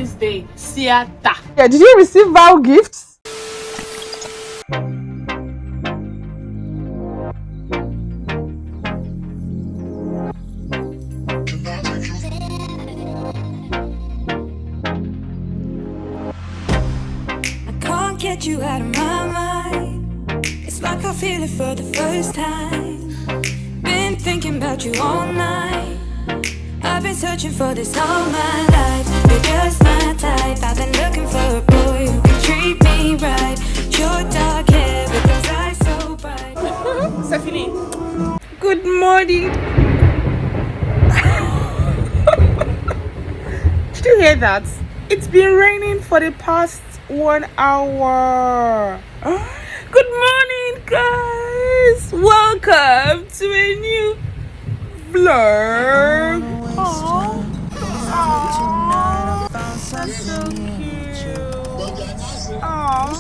Valentine's Day. Theater. Yeah, did you receive Val gifts? I can't get you out of my mind. It's like I feel it for the first time. Been thinking about you all night. I've been searching for this all my life. You're just my type. I've been looking for a boy who can treat me right. Your dark hair with those eyes so bright. Stephanie. Good morning. Did you hear that? It's been raining for the past 1 hour. Good morning, guys. Welcome to a new vlog. Aww. That's so cute. Aww.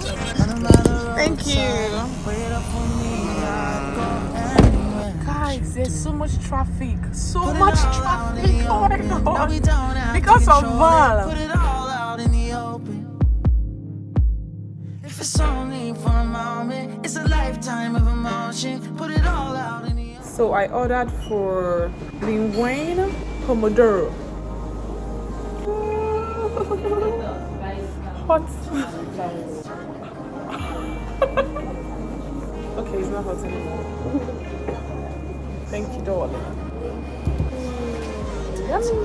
Thank you. Guys, there's so much traffic. So much traffic. Oh my god. Because of Val. If it's only for a moment, it's a lifetime of emotion. Put it all out in the open. So I ordered for linguine pomodoro. Hot. Okay, it's not hot anymore. Thank you, darling. Yummy.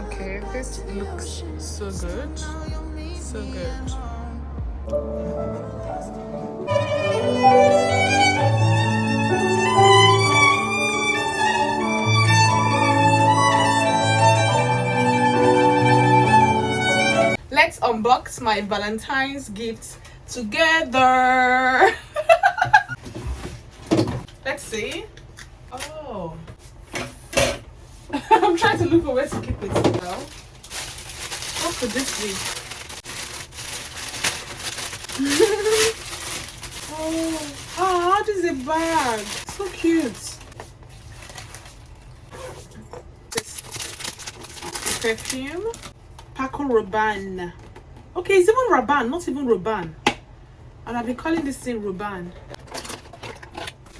Okay, this looks so good. So good. Let's unbox my Valentine's gifts together. Let's see. Oh. I'm trying to look for where to keep it now. What could this be? Oh, this is a bag. So cute. This perfume. Paco Rabanne. Okay, it's even Rabanne, not even Rabanne. And I've been calling this thing Rabanne.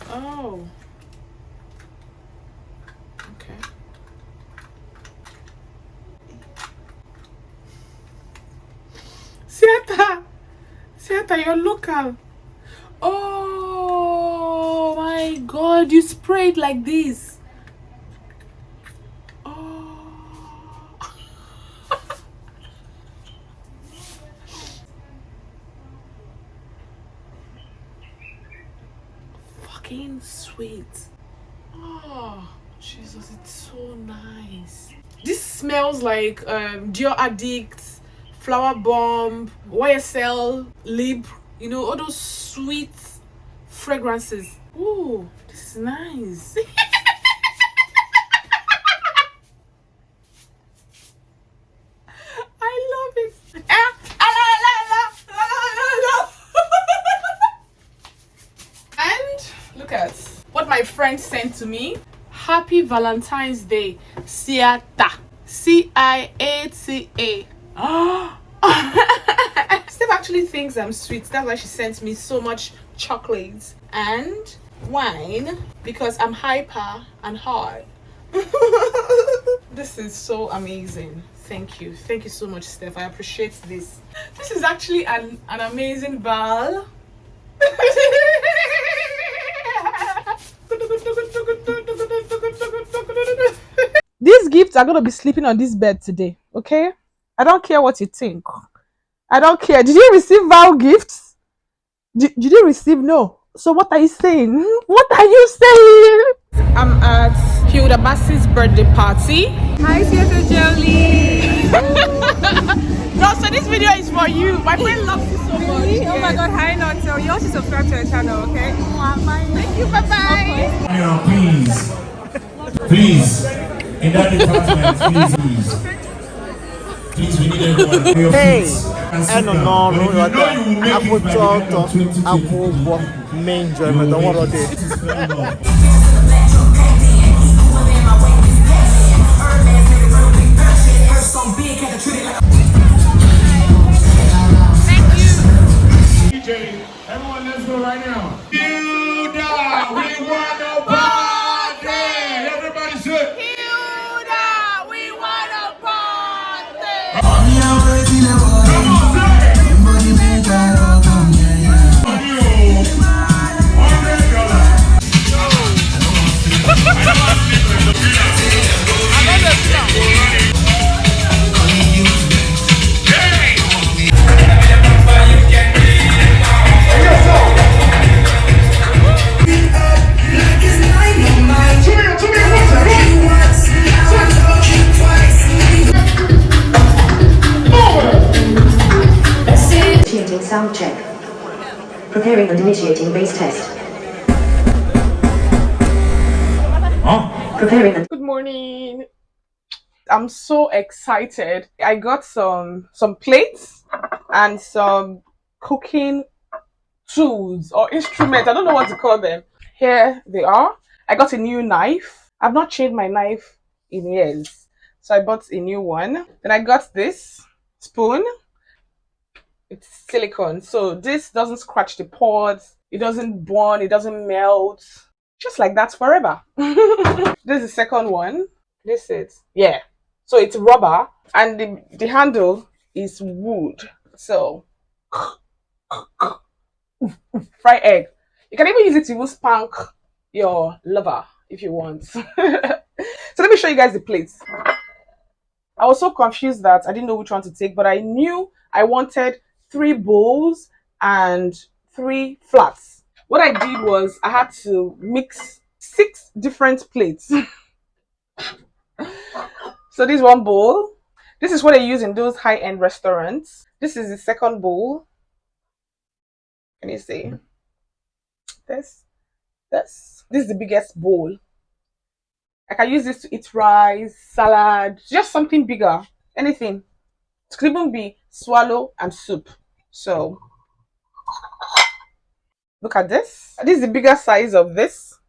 Oh. Okay. Siata, you're local. Oh my god, you spray it like this. Sweet. Oh Jesus, it's so nice. This smells like Dior Addict, Flower Bomb, YSL, Lip, you know, all those sweet fragrances. Ooh, this is nice. I love it. And look at what my friend sent to me. Happy Valentine's Day, Ciata. C-I-A-T-A. Steph actually thinks I'm sweet. That's why she sent me so much chocolates and wine, because I'm hyper and hard. This is so amazing. Thank you so much, Steph. I appreciate this. This is actually an amazing Val. These gifts are going to be sleeping on this bed today, okay? I don't care what you think. I don't care. Did you receive Val gifts? Did you receive? No. So what are you saying? What are you saying? I'm at Hilda Baci's birthday party. Hi, Sister Jolie. No, so this video is for you. My friend loves you so much. Really? Oh my god, hi Nonso. You also subscribe to the channel, okay? Thank you, bye-bye. Please, in that department, please, we need everyone. Hey, and I don't know, you will make main enjoyment. Don't worry about it. So big, had to treat it like a Initiating sound check. Preparing and initiating bass test. Preparing and... Good morning. I'm so excited. I got some plates and some cooking tools or instruments. I don't know what to call them. Here they are. I got a new knife. I've not changed my knife in years, so I bought a new one. Then I got this spoon. It's silicone, so this doesn't scratch the pots, it doesn't burn, it doesn't melt, just like that forever. This is the second one. This is, yeah, so it's rubber and the handle is wood. So fry egg, you can even use it to even spank your lover if you want. So let me show you guys the plates. I was so confused that I didn't know which one to take, but I knew I wanted 3 bowls and 3 flats. What I did was I had to mix 6 different plates. So this one bowl. This is what they use in those high-end restaurants. This is the second bowl. Can you see? This is the biggest bowl. I can use this to eat rice, salad, just something bigger, anything. It could even be swallow and soup. So look at this. This is the bigger size of this.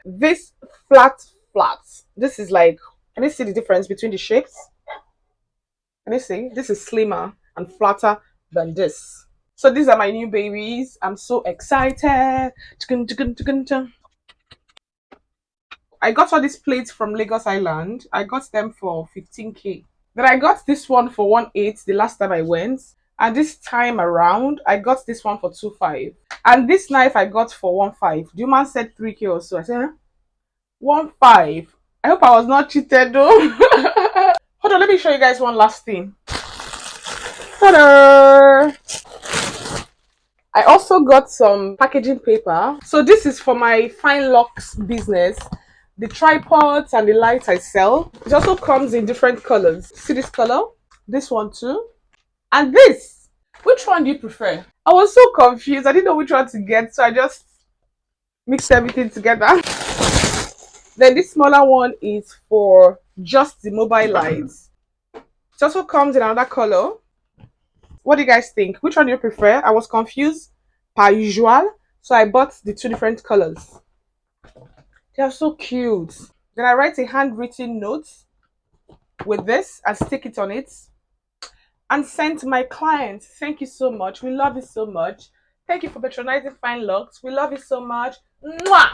This flat. This is like, can you see the difference between the shapes? Can you see? This is slimmer and flatter than this. So these are my new babies. I'm so excited. I got all these plates from Lagos Island. I got them for 15k. Then I got this one for 1.8 the last time I went. And this time around, I got this one for 2.5. And this knife I got for 1.5. The man said 3k or so. I said, huh? 1.5. I hope I was not cheated though. Hold on, let me show you guys one last thing. Ta-da! I also got some packaging paper. So this is for my fine locks business. The tripods and the lights I sell. It also comes in different colors. See this color? This one too. And this. Which one do you prefer? I was so confused. I didn't know which one to get. So I just mixed everything together. Then this smaller one is for just the mobile lights. It also comes in another color. What do you guys think? Which one do you prefer? I was confused per usual. So I bought the 2 different colors. They are so cute. Then I write a handwritten note with this and stick it on it and send to my clients. Thank you so much. We love you so much. Thank you for patronizing Fine Locks. We love you so much. Mwah!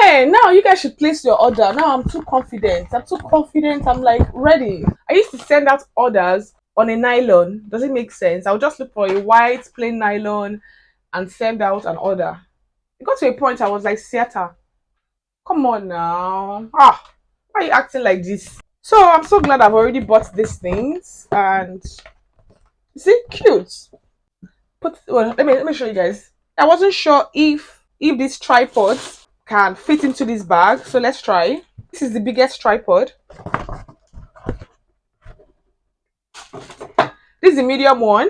Hey, now you guys should place your order. Now I'm too confident. I'm like ready. I used to send out orders on a nylon. Does it make sense? I'll just look for a white plain nylon and send out an order. It got to a point I was like, Seattle, come on now. Why are you acting like this? So I'm so glad I've already bought these things and is it cute? Well, let me show you guys. I wasn't sure if this tripod can fit into this bag, so let's try. This is the biggest tripod. This is the medium one.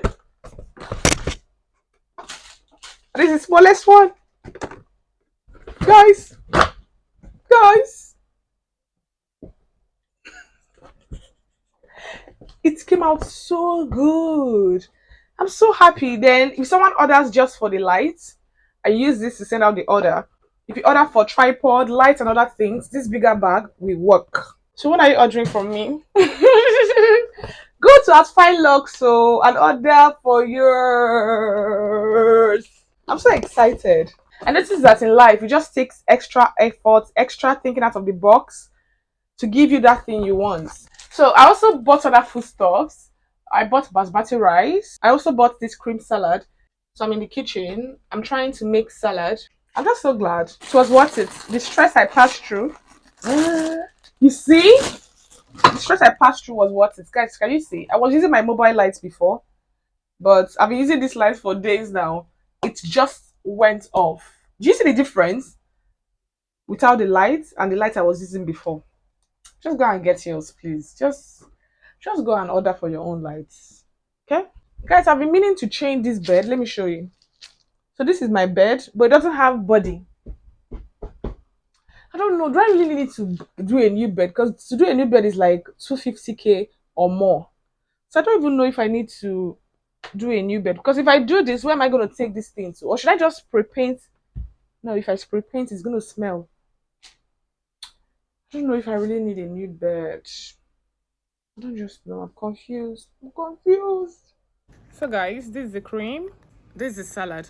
This is the smallest one. Guys, it came out so good. I'm so happy. Then if someone orders just for the lights, I use this to send out the order. If you order for tripod, lights and other things, this bigger bag will work. So when are you ordering from me? Go to Fine Locks and order for yours. I'm so excited. I noticed that in life, it just takes extra effort, extra thinking out of the box to give you that thing you want. So I also bought other foodstuffs. I bought basmati rice. I also bought this cream salad. So I'm in the kitchen. I'm trying to make salad. I'm just so glad. It was worth it. The stress I passed through. You see? The stress I passed through was worth it. Guys, can you see? I was using my mobile lights before. But I've been using this light for days now. It just went off. Do you see the difference? Without the light and the light I was using before. Just go and get yours, please. Just Just go and order for your own lights. Okay? Guys, I've been meaning to change this bed. Let me show you. So this is my bed, but it doesn't have body. I don't know. Do I really need to do a new bed? Because to do a new bed is like 250K or more. So I don't even know if I need to do a new bed. Because if I do this, where am I going to take this thing to? Or should I just spray paint? No, if I spray paint, it's going to smell. I don't know if I really need a new bed. I don't just know. I'm confused. I'm confused. So guys, this is the cream. This is the salad.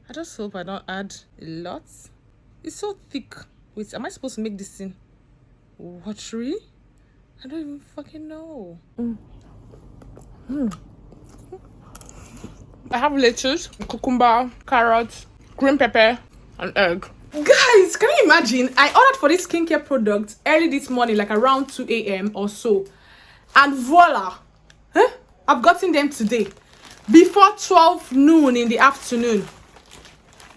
I just hope I don't add a lot. It's so thick. Wait, am I supposed to make this thing watery? I don't even fucking know. I have lettuce, cucumber, carrots, green pepper, and egg. Guys, can you imagine? I ordered for this skincare product early this morning, like around 2 a.m. or so. And voila! I've gotten them today. Before 12 noon in the afternoon.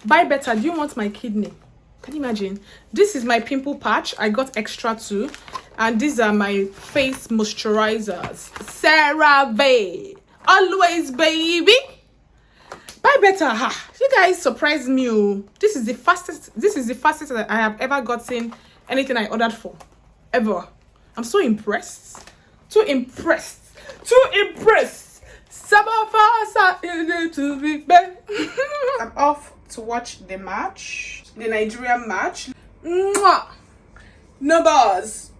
Buy better. Do you want my kidney? Can you imagine? This is my pimple patch. I got extra too. And these are my face moisturizers. CeraVe. Always, baby. Buy better. Ha. You guys surprised me. Oh. This is the fastest that I have ever gotten anything I ordered for. Ever. I'm so impressed. Too impressed. Too impressed. Some of us are in it to be bad. I'm off to watch the match. The Nigerian match. Mwah. No bars.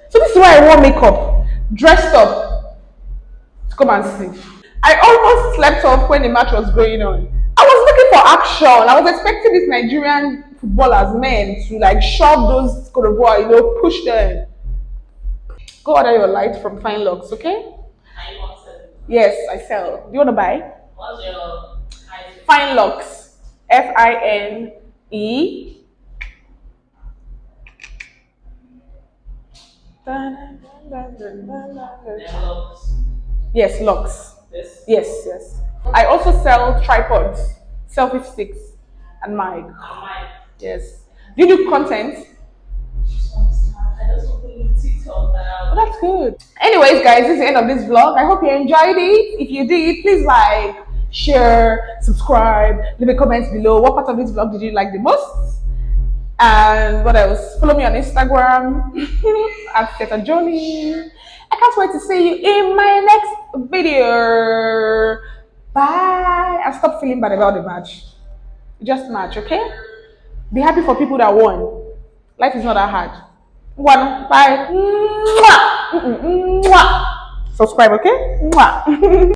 So this is why I wore makeup, dressed up to come and see. I almost slept off when the match was going on. I was looking for action. I was expecting these Nigerian footballers, men, to like shove those Cote d'Ivoire, push them. Go order your light from Fine Lux, okay? Yes, I sell. Do you want to buy? What's your Fine Lux. FINE. Yes, locks. Yes. I also sell tripods, selfie sticks, and mic. Yes. Do you do content? Oh, that's good. Anyways, guys, this is the end of this vlog. I hope you enjoyed it. If you did, please like, share, subscribe, leave a comment below. What part of this vlog did you like the most? And what else? Follow me on Instagram at Teta Jolie. I can't wait to see you in my next video. Bye. And stop feeling bad about the match. Just match, okay? Be happy for people that won. Life is not that hard. One. Bye. Mwah. Mwah. Subscribe, okay? Mwah.